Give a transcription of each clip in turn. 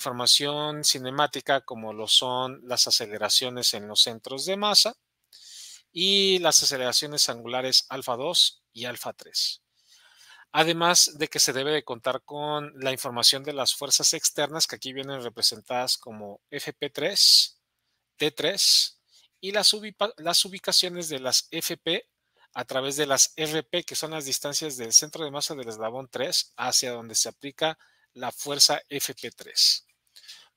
información cinemática como lo son las aceleraciones en los centros de masa y las aceleraciones angulares alfa 2 y alfa 3. Además de que se debe de contar con la información de las fuerzas externas que aquí vienen representadas como FP3, T3 y las ubicaciones de las FP a través de las RP, que son las distancias del centro de masa del eslabón 3 hacia donde se aplica la fuerza FP3.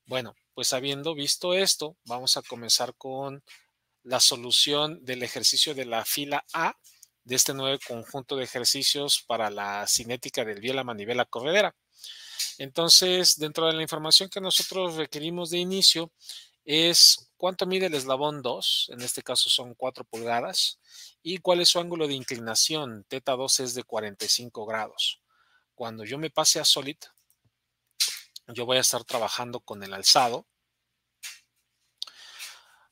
Bueno, pues habiendo visto esto, vamos a comenzar con la solución del ejercicio de la fila A de este nuevo conjunto de ejercicios para la cinética del biela manivela corredera. Entonces, dentro de la información que nosotros requerimos de inicio es cuánto mide el eslabón 2, en este caso son 4 pulgadas, y cuál es su ángulo de inclinación, teta 2 es de 45 grados. Cuando yo me pase a Solid, yo voy a estar trabajando con el alzado.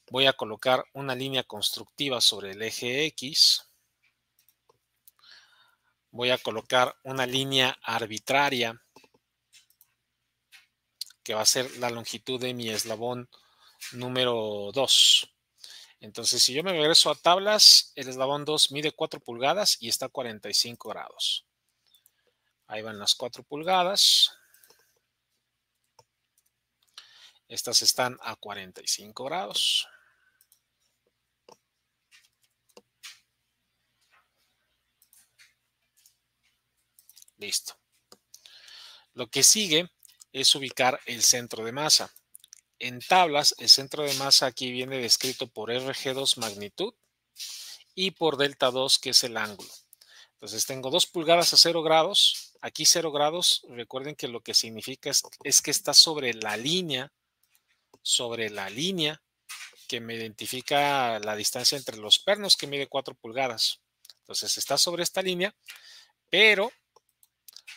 Voy a colocar una línea constructiva sobre el eje X. Voy a colocar una línea arbitraria que va a ser la longitud de mi eslabón número 2. Entonces, si yo me regreso a tablas, el eslabón 2 mide 4 pulgadas y está a 45 grados. Ahí van las 4 pulgadas. Estas están a 45 grados. Listo. Lo que sigue es ubicar el centro de masa. En tablas, el centro de masa aquí viene descrito por RG2 magnitud y por delta 2, que es el ángulo. Entonces tengo 2 pulgadas a 0 grados. Aquí 0 grados, recuerden que lo que significa es que está sobre la línea que me identifica la distancia entre los pernos, que mide 4 pulgadas. Entonces está sobre esta línea, pero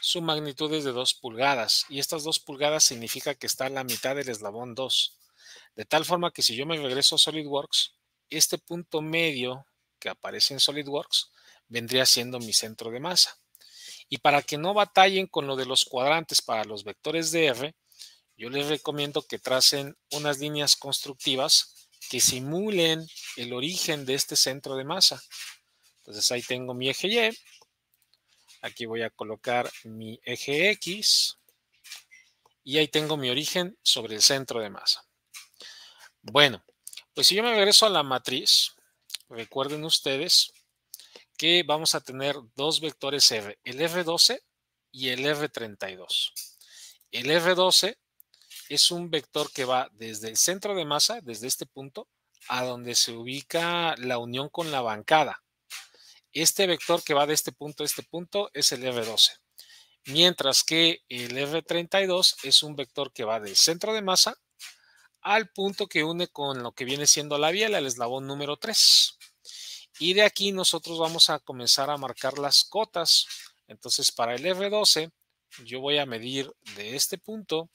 su magnitud es de 2 pulgadas. Y estas 2 pulgadas significa que está a la mitad del eslabón 2. De tal forma que si yo me regreso a SolidWorks, este punto medio que aparece en SolidWorks vendría siendo mi centro de masa. Y para que no batallen con lo de los cuadrantes para los vectores de R, yo les recomiendo que tracen unas líneas constructivas que simulen el origen de este centro de masa. Entonces ahí tengo mi eje Y. Aquí voy a colocar mi eje X. Y ahí tengo mi origen sobre el centro de masa. Bueno, pues si yo me regreso a la matriz, recuerden ustedes que vamos a tener dos vectores R, el R12 y el R32. El R12 es un vector que va desde el centro de masa, desde este punto, a donde se ubica la unión con la bancada. Este vector que va de este punto a este punto es el R12. Mientras que el R32 es un vector que va del centro de masa al punto que une con lo que viene siendo la biela, el eslabón número 3. Y de aquí nosotros vamos a comenzar a marcar las cotas. Entonces, para el R12, yo voy a medir de este punto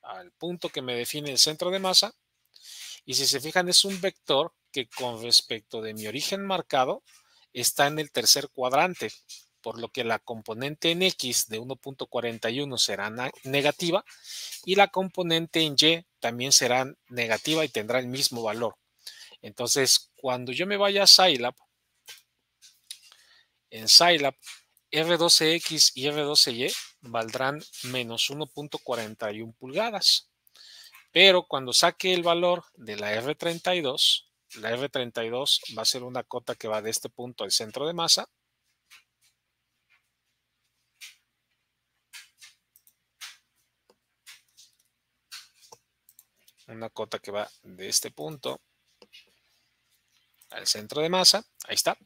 al punto que me define el centro de masa. Y si se fijan, es un vector que con respecto de mi origen marcado está en el tercer cuadrante, por lo que la componente en X de 1.41 será negativa y la componente en Y también será negativa y tendrá el mismo valor. Entonces, cuando yo me vaya a Scilab, en Scilab, R12X y R12Y valdrán menos 1.41 pulgadas. Pero cuando saque el valor de la R32 va a ser una cota que va de este punto al centro de masa. Una cota que va de este punto al centro de masa. Ahí está.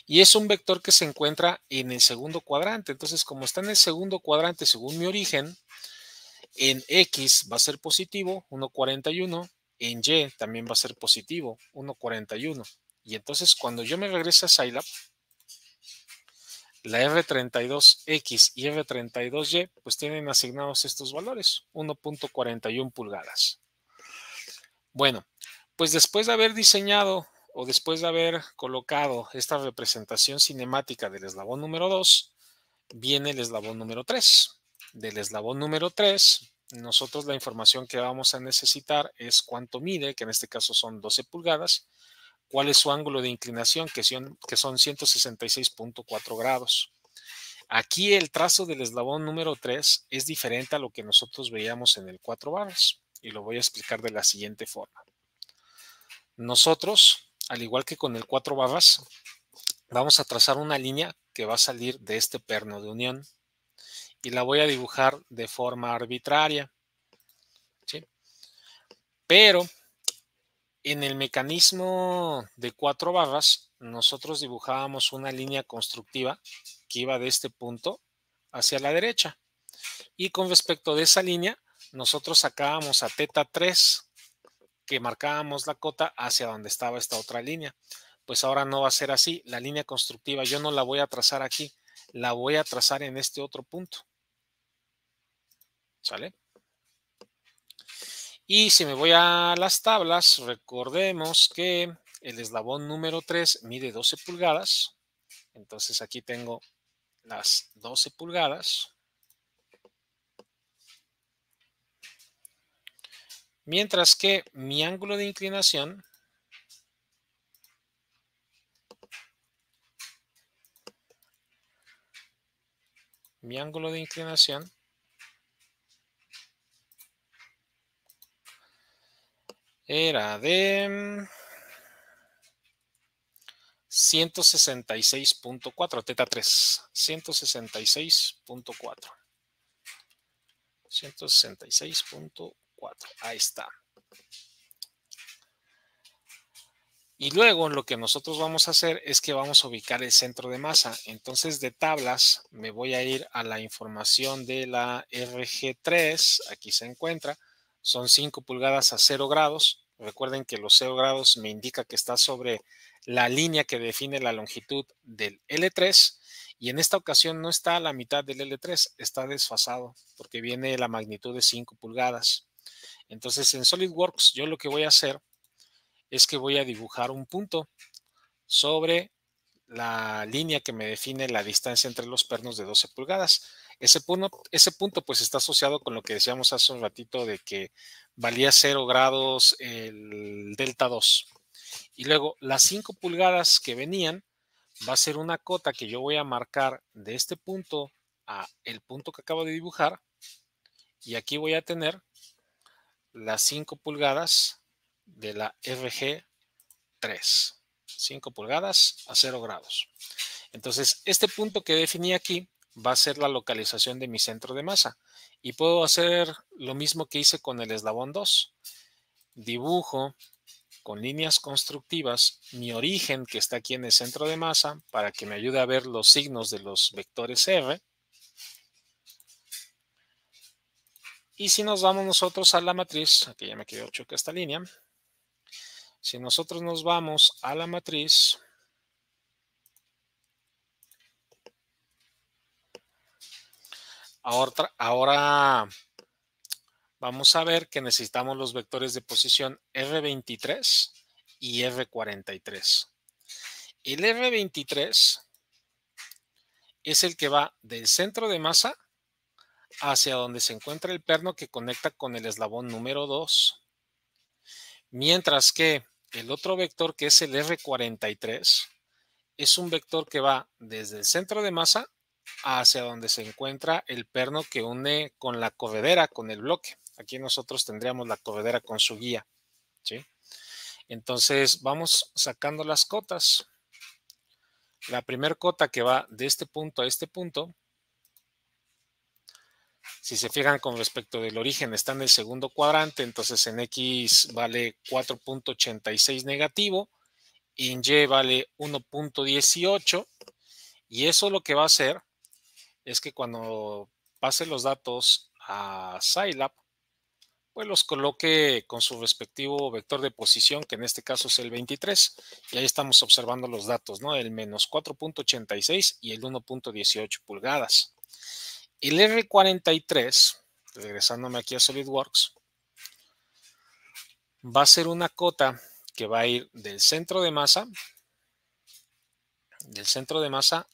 Y es un vector que se encuentra en el segundo cuadrante. Entonces, como está en el segundo cuadrante según mi origen, en X va a ser positivo, 1.41. En Y también va a ser positivo, 1.41. Y entonces, cuando yo me regrese a Scilab, la R32X y R32Y pues tienen asignados estos valores, 1.41 pulgadas. Bueno, pues después de haber diseñado o después de haber colocado esta representación cinemática del eslabón número 2, viene el eslabón número 3. Del eslabón número 3 nosotros la información que vamos a necesitar es cuánto mide, que en este caso son 12 pulgadas, cuál es su ángulo de inclinación, que son 166.4 grados. Aquí el trazo del eslabón número 3 es diferente a lo que nosotros veíamos en el 4 barras y lo voy a explicar de la siguiente forma. Nosotros, al igual que con el 4 barras, vamos a trazar una línea que va a salir de este perno de unión y la voy a dibujar de forma arbitraria, ¿sí? Pero en el mecanismo de 4 barras, nosotros dibujábamos una línea constructiva que iba de este punto hacia la derecha. Y con respecto de esa línea, nosotros sacábamos a teta 3, que marcábamos la cota hacia donde estaba esta otra línea. Pues ahora no va a ser así. La línea constructiva yo no la voy a trazar aquí, la voy a trazar en este otro punto. ¿Sale? Y si me voy a las tablas, recordemos que el eslabón número 3 mide 12 pulgadas. Entonces aquí tengo las 12 pulgadas. Mientras que mi ángulo de inclinación era de 166.4, teta 3, 166.4. 166.4, ahí está. Y luego lo que nosotros vamos a hacer es que vamos a ubicar el centro de masa. Entonces de tablas me voy a ir a la información de la RG3. Aquí se encuentra. Son 5 pulgadas a 0 grados. Recuerden que los 0 grados me indica que está sobre la línea que define la longitud del L3. Y en esta ocasión no está a la mitad del L3, está desfasado porque viene la magnitud de 5 pulgadas. Entonces en SolidWorks yo lo que voy a hacer es que voy a dibujar un punto sobre la línea que me define la distancia entre los pernos de 12 pulgadas. Ese punto pues está asociado con lo que decíamos hace un ratito de que valía 0 grados el delta 2. Y luego las 5 pulgadas que venían va a ser una cota que yo voy a marcar de este punto a el punto que acabo de dibujar. Y aquí voy a tener las 5 pulgadas de la RG3. 5 pulgadas a 0 grados. Entonces, este punto que definí aquí va a ser la localización de mi centro de masa. Y puedo hacer lo mismo que hice con el eslabón 2. Dibujo con líneas constructivas mi origen que está aquí en el centro de masa para que me ayude a ver los signos de los vectores R. Y si nos vamos nosotros a la matriz, aquí ya me quedó choca esta línea. Si nosotros nos vamos a la matriz, ahora vamos a ver que necesitamos los vectores de posición R23 y R43. El R23 es el que va del centro de masa hacia donde se encuentra el perno que conecta con el eslabón número 2. Mientras que el otro vector, que es el R43, es un vector que va desde el centro de masa hacia donde se encuentra el perno que une con la corredera, con el bloque. Aquí nosotros tendríamos la corredera con su guía, ¿sí? Entonces vamos sacando las cotas. La primera cota que va de este punto a este punto, si se fijan con respecto del origen, está en el segundo cuadrante, entonces en X vale 4.86 negativo, en Y vale 1.18, y eso lo que va a hacer es que cuando pase los datos a Scilab, pues los coloque con su respectivo vector de posición, que en este caso es el 23, y ahí estamos observando los datos, ¿no? El menos 4.86 y el 1.18 pulgadas. El R43, regresándome aquí a SolidWorks, va a ser una cota que va a ir del centro de masa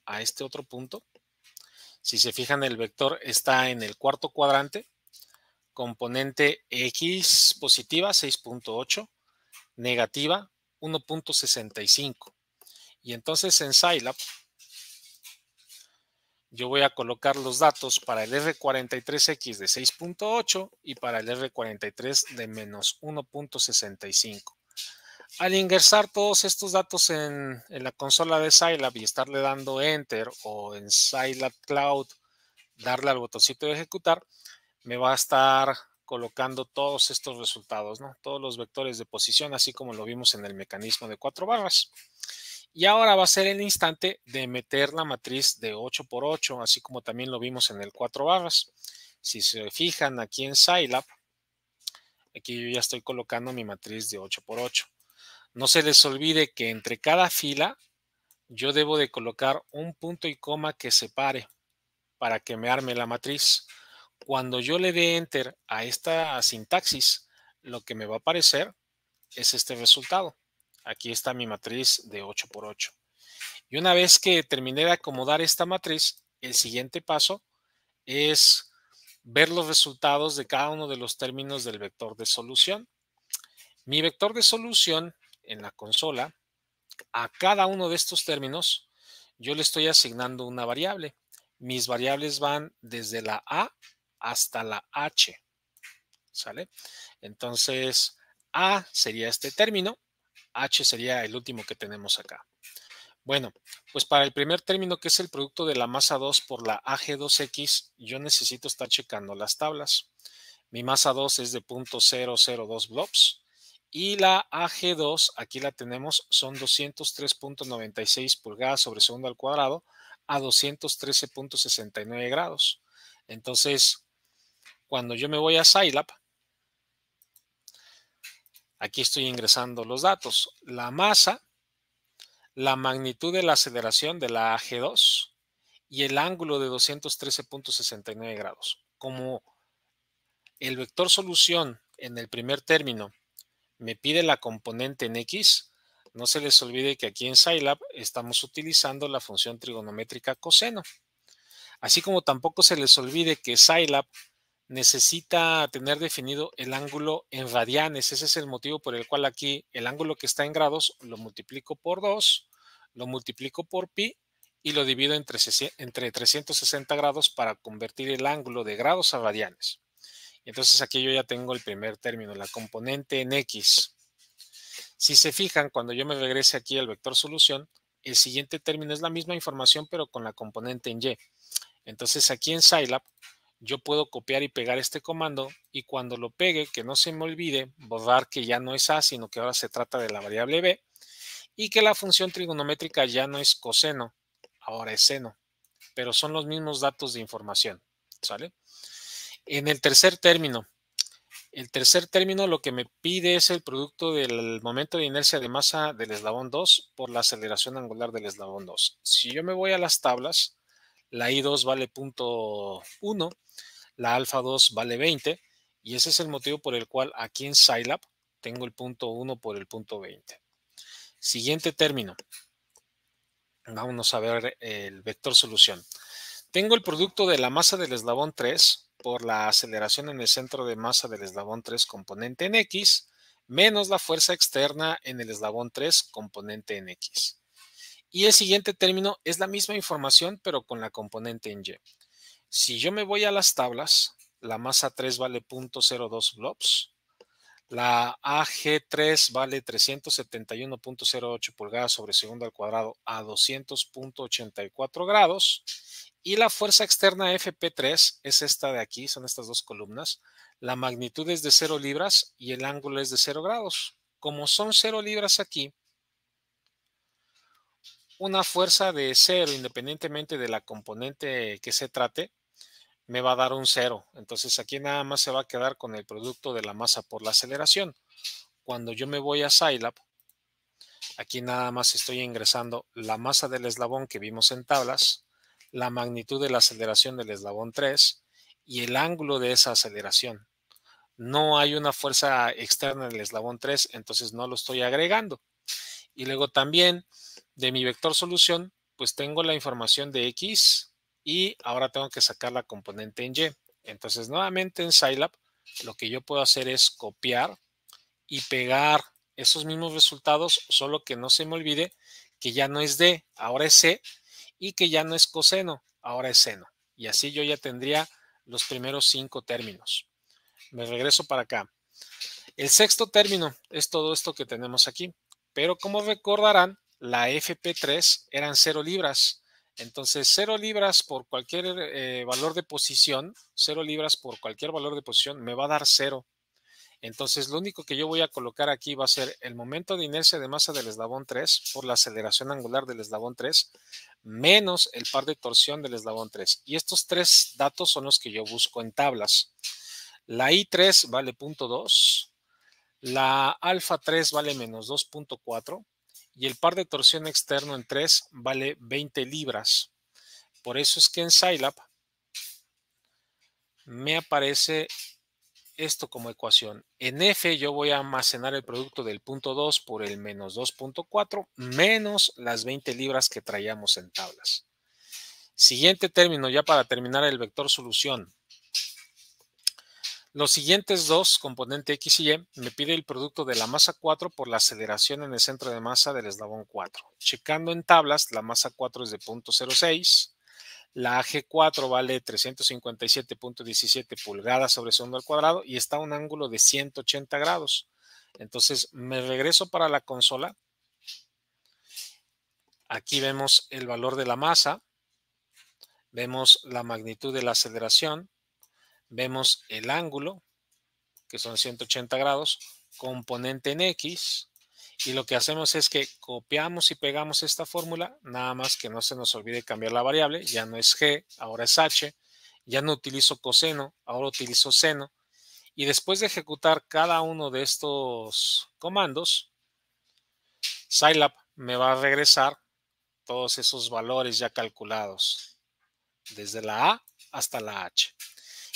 a este otro punto. Si se fijan, el vector está en el cuarto cuadrante, componente X positiva 6.8, negativa 1.65. Y entonces en Scilab yo voy a colocar los datos para el R43X de 6.8 y para el R43 de menos 1.65. Al ingresar todos estos datos en la consola de Scilab y estarle dando Enter o en Scilab Cloud, darle al botoncito de ejecutar, me va a estar colocando todos estos resultados, ¿no? Todos los vectores de posición, así como lo vimos en el mecanismo de 4 barras. Y ahora va a ser el instante de meter la matriz de 8 por 8, así como también lo vimos en el 4 barras. Si se fijan aquí en Scilab, aquí yo ya estoy colocando mi matriz de 8 por 8. No se les olvide que entre cada fila yo debo de colocar un punto y coma que separe para que me arme la matriz. Cuando yo le dé Enter a esta sintaxis, lo que me va a aparecer es este resultado. Aquí está mi matriz de 8 por 8. Y una vez que terminé de acomodar esta matriz, el siguiente paso es ver los resultados de cada uno de los términos del vector de solución. Mi vector de solución en la consola, a cada uno de estos términos, yo le estoy asignando una variable. Mis variables van desde la A hasta la H. ¿Sale? Entonces, A sería este término, H sería el último que tenemos acá. Bueno, pues para el primer término, que es el producto de la masa 2 por la AG2X, yo necesito estar checando las tablas. Mi masa 2 es de 0.002 blobs y la AG2, aquí la tenemos, son 203.96 pulgadas sobre segundo al cuadrado a 213.69 grados. Entonces, cuando yo me voy a Scilab, aquí estoy ingresando los datos. La masa, la magnitud de la aceleración de la AG2 y el ángulo de 213.69 grados. Como el vector solución en el primer término me pide la componente en X, no se les olvide que aquí en Scilab estamos utilizando la función trigonométrica coseno. Así como tampoco se les olvide que Scilab necesita tener definido el ángulo en radianes. Ese es el motivo por el cual aquí el ángulo que está en grados lo multiplico por 2, lo multiplico por pi y lo divido entre 360 grados para convertir el ángulo de grados a radianes. Entonces aquí yo ya tengo el primer término, la componente en X. Si se fijan, cuando yo me regrese aquí al vector solución, el siguiente término es la misma información pero con la componente en Y. Entonces aquí en Scilab yo puedo copiar y pegar este comando y cuando lo pegue, que no se me olvide borrar que ya no es A, sino que ahora se trata de la variable B y que la función trigonométrica ya no es coseno, ahora es seno, pero son los mismos datos de información, ¿sale? En el tercer término lo que me pide es el producto del momento de inercia de masa del eslabón 2 por la aceleración angular del eslabón 2. Si yo me voy a las tablas, la I2 vale 0.1, la alfa 2 vale 20 y ese es el motivo por el cual aquí en Scilab tengo el punto 1 por el punto 20. Siguiente término. Vamos a ver el vector solución. Tengo el producto de la masa del eslabón 3 por la aceleración en el centro de masa del eslabón 3 componente en X menos la fuerza externa en el eslabón 3 componente en X. Y el siguiente término es la misma información pero con la componente en Y. Si yo me voy a las tablas, la masa 3 vale 0.02 blobs, la AG3 vale 371.08 pulgadas sobre segundo al cuadrado a 200.84 grados y la fuerza externa FP3 es esta de aquí, son estas dos columnas. La magnitud es de 0 libras y el ángulo es de 0 grados. Como son 0 libras aquí, una fuerza de 0 independientemente de la componente que se trate, me va a dar un 0. Entonces aquí nada más se va a quedar con el producto de la masa por la aceleración. Cuando yo me voy a Scilab, aquí nada más estoy ingresando la masa del eslabón que vimos en tablas, la magnitud de la aceleración del eslabón 3 y el ángulo de esa aceleración. No hay una fuerza externa en el eslabón 3, entonces no lo estoy agregando. Y luego también de mi vector solución, pues tengo la información de X y ahora tengo que sacar la componente en Y. Entonces nuevamente en Scilab lo que yo puedo hacer es copiar y pegar esos mismos resultados, solo que no se me olvide que ya no es D, ahora es C, y que ya no es coseno, ahora es seno. Y así yo ya tendría los primeros 5 términos. Me regreso para acá. El sexto término es todo esto que tenemos aquí, pero como recordarán, la FP3 eran 0 libras. Entonces, 0 libras por cualquier valor de posición, 0 libras por cualquier valor de posición me va a dar 0. Entonces, lo único que yo voy a colocar aquí va a ser el momento de inercia de masa del eslabón 3 por la aceleración angular del eslabón 3 menos el par de torsión del eslabón 3. Y estos tres datos son los que yo busco en tablas. La I3 vale 0.2, la alfa 3 vale menos 2.4 y el par de torsión externo en 3 vale 20 libras. Por eso es que en Scilab me aparece esto como ecuación. En F yo voy a almacenar el producto del punto 2 por el menos 2.4 menos las 20 libras que traíamos en tablas. Siguiente término, ya para terminar el vector solución. Los siguientes dos, componente X y Y, me pide el producto de la masa 4 por la aceleración en el centro de masa del eslabón 4. Checando en tablas, la masa 4 es de 0.06. La AG4 vale 357.17 pulgadas sobre segundo al cuadrado y está a un ángulo de 180 grados. Entonces me regreso para la consola. Aquí vemos el valor de la masa, vemos la magnitud de la aceleración, vemos el ángulo, que son 180 grados, componente en X, y lo que hacemos es que copiamos y pegamos esta fórmula, nada más que no se nos olvide cambiar la variable, ya no es G, ahora es H, ya no utilizo coseno, ahora utilizo seno, y después de ejecutar cada uno de estos comandos, Scilab me va a regresar todos esos valores ya calculados, desde la A hasta la H.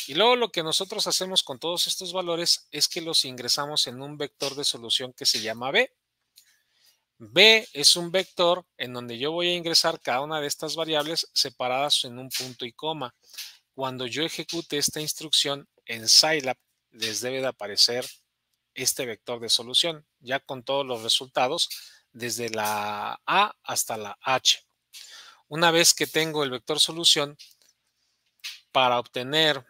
Y luego lo que nosotros hacemos con todos estos valores es que los ingresamos en un vector de solución que se llama B. B es un vector en donde yo voy a ingresar cada una de estas variables separadas en un punto y coma. Cuando yo ejecute esta instrucción en Scilab, les debe de aparecer este vector de solución, ya con todos los resultados desde la A hasta la H. Una vez que tengo el vector solución, para obtener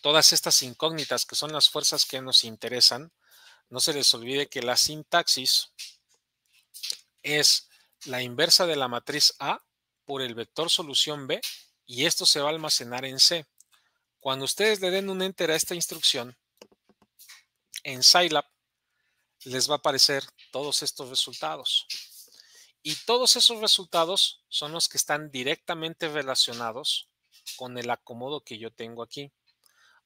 todas estas incógnitas que son las fuerzas que nos interesan, no se les olvide que la sintaxis es la inversa de la matriz A por el vector solución B y esto se va a almacenar en C. Cuando ustedes le den un enter a esta instrucción, en Scilab les va a aparecer todos estos resultados. Y todos esos resultados son los que están directamente relacionados con el acomodo que yo tengo aquí.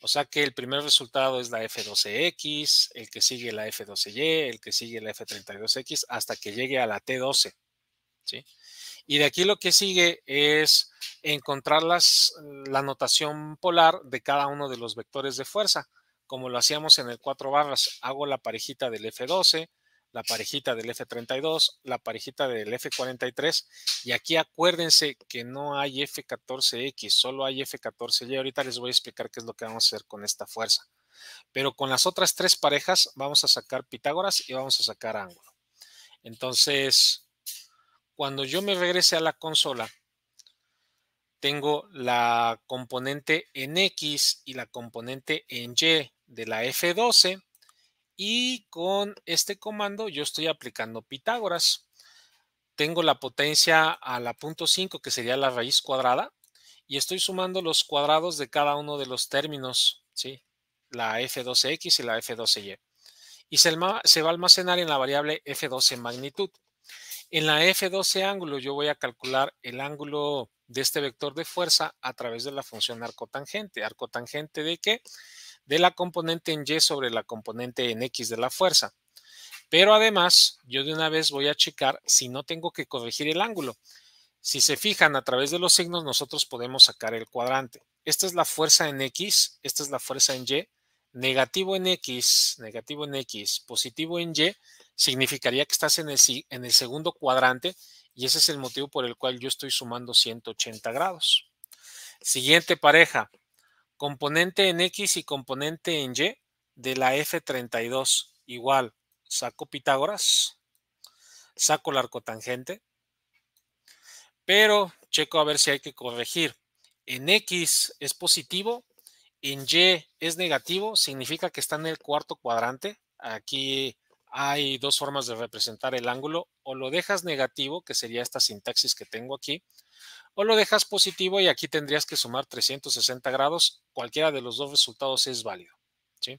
O sea que el primer resultado es la F12X, el que sigue la F12Y, el que sigue la F32X, hasta que llegue a la T12. ¿Sí? Y de aquí lo que sigue es encontrar la notación polar de cada uno de los vectores de fuerza, como lo hacíamos en el 4 barras. Hago la parejita del F12, la parejita del F32, la parejita del F43, y aquí acuérdense que no hay F14X, solo hay F14Y. Ahorita les voy a explicar qué es lo que vamos a hacer con esta fuerza. Pero con las otras tres parejas vamos a sacar Pitágoras y vamos a sacar ángulo. Entonces, cuando yo me regrese a la consola, tengo la componente en X y la componente en Y de la F12 y con este comando yo estoy aplicando Pitágoras. Tengo la potencia a la punto 5 que sería la raíz cuadrada y estoy sumando los cuadrados de cada uno de los términos, ¿sí? La F12X y la F12Y. Y se va a almacenar en la variable F12 magnitud. En la F12 ángulo yo voy a calcular el ángulo de este vector de fuerza a través de la función arcotangente. ¿Arcotangente de qué? De la componente en Y sobre la componente en X de la fuerza. Pero además, yo de una vez voy a checar si no tengo que corregir el ángulo. Si se fijan a través de los signos, nosotros podemos sacar el cuadrante. Esta es la fuerza en X, esta es la fuerza en Y. Negativo en X, positivo en Y, significaría que estás en el segundo cuadrante y ese es el motivo por el cual yo estoy sumando 180 grados. Siguiente pareja, Componente en X y componente en Y de la F32. Igual, saco Pitágoras, saco la arcotangente, pero checo a ver si hay que corregir. En X es positivo, en Y es negativo, significa que está en el cuarto cuadrante. Aquí hay dos formas de representar el ángulo. O lo dejas negativo, que sería esta sintaxis que tengo aquí, o lo dejas positivo y aquí tendrías que sumar 360 grados. Cualquiera de los dos resultados es válido, ¿sí?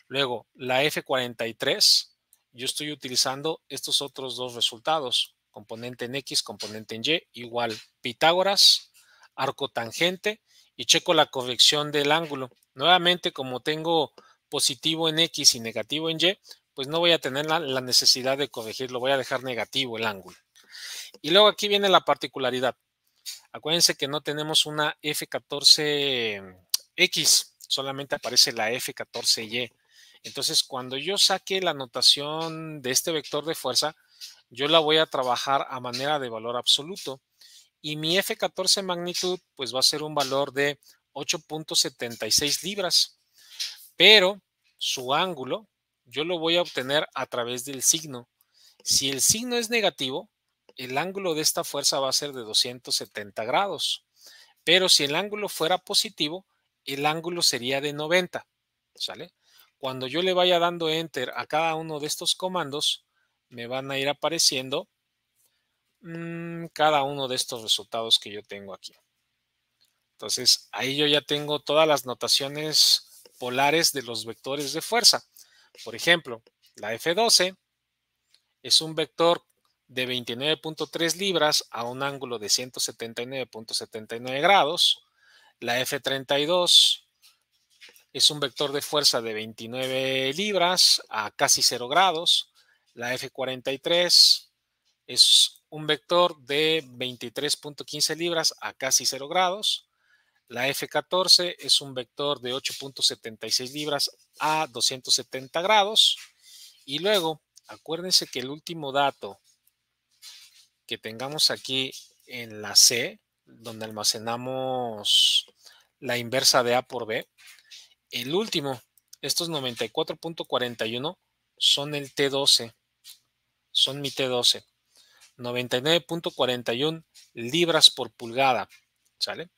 Luego, la F43, yo estoy utilizando estos otros dos resultados, componente en X, componente en Y, igual Pitágoras, arco tangente y checo la corrección del ángulo. Nuevamente, como tengo positivo en X y negativo en Y, pues no voy a tener la necesidad de corregirlo, voy a dejar negativo el ángulo. Y luego aquí viene la particularidad. Acuérdense que no tenemos una F14X, solamente aparece la F14Y. Entonces, cuando yo saque la notación de este vector de fuerza, yo la voy a trabajar a manera de valor absoluto. Y mi F14 magnitud, pues va a ser un valor de 8.76 libras. Pero su ángulo, yo lo voy a obtener a través del signo. Si el signo es negativo, el ángulo de esta fuerza va a ser de 270 grados. Pero si el ángulo fuera positivo, el ángulo sería de 90. ¿Sale? Cuando yo le vaya dando enter a cada uno de estos comandos, me van a ir apareciendo cada uno de estos resultados que yo tengo aquí. Entonces, ahí yo ya tengo todas las notaciones polares de los vectores de fuerza. Por ejemplo, la F12 es un vector de 29.3 libras a un ángulo de 179.79 grados. La F32 es un vector de fuerza de 29 libras a casi 0 grados. La F43 es un vector de 23.15 libras a casi 0 grados. La F14 es un vector de 8.76 libras a 270 grados. Y luego, acuérdense que el último dato que tengamos aquí en la C, donde almacenamos la inversa de A por B, el último, estos 94.41 son el T12, son mi T12, 99.41 libras por pulgada, ¿sale?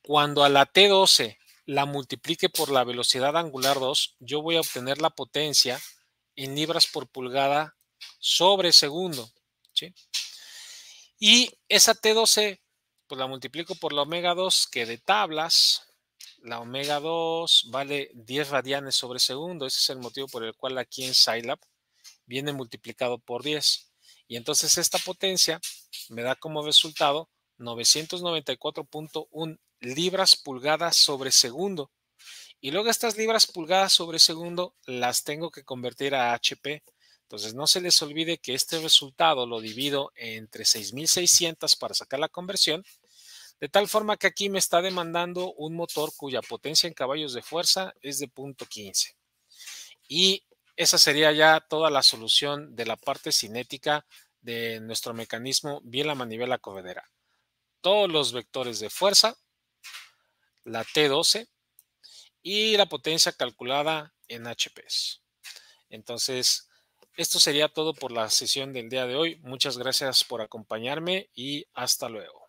Cuando a la T12 la multiplique por la velocidad angular 2, yo voy a obtener la potencia en libras por pulgada sobre segundo, ¿sí? Y esa T12, pues la multiplico por la omega 2, que de tablas, la omega 2 vale 10 radianes sobre segundo. Ese es el motivo por el cual aquí en Scilab viene multiplicado por 10. Y entonces esta potencia me da como resultado 994.1 libras pulgadas sobre segundo. Y luego estas libras pulgadas sobre segundo las tengo que convertir a HP. Entonces no se les olvide que este resultado lo divido entre 6600 para sacar la conversión, de tal forma que aquí me está demandando un motor cuya potencia en caballos de fuerza es de 0.15. Y esa sería ya toda la solución de la parte cinética de nuestro mecanismo biela manivela corredera. Todos los vectores de fuerza, la T12 y la potencia calculada en HPs. Entonces, esto sería todo por la sesión del día de hoy. Muchas gracias por acompañarme y hasta luego.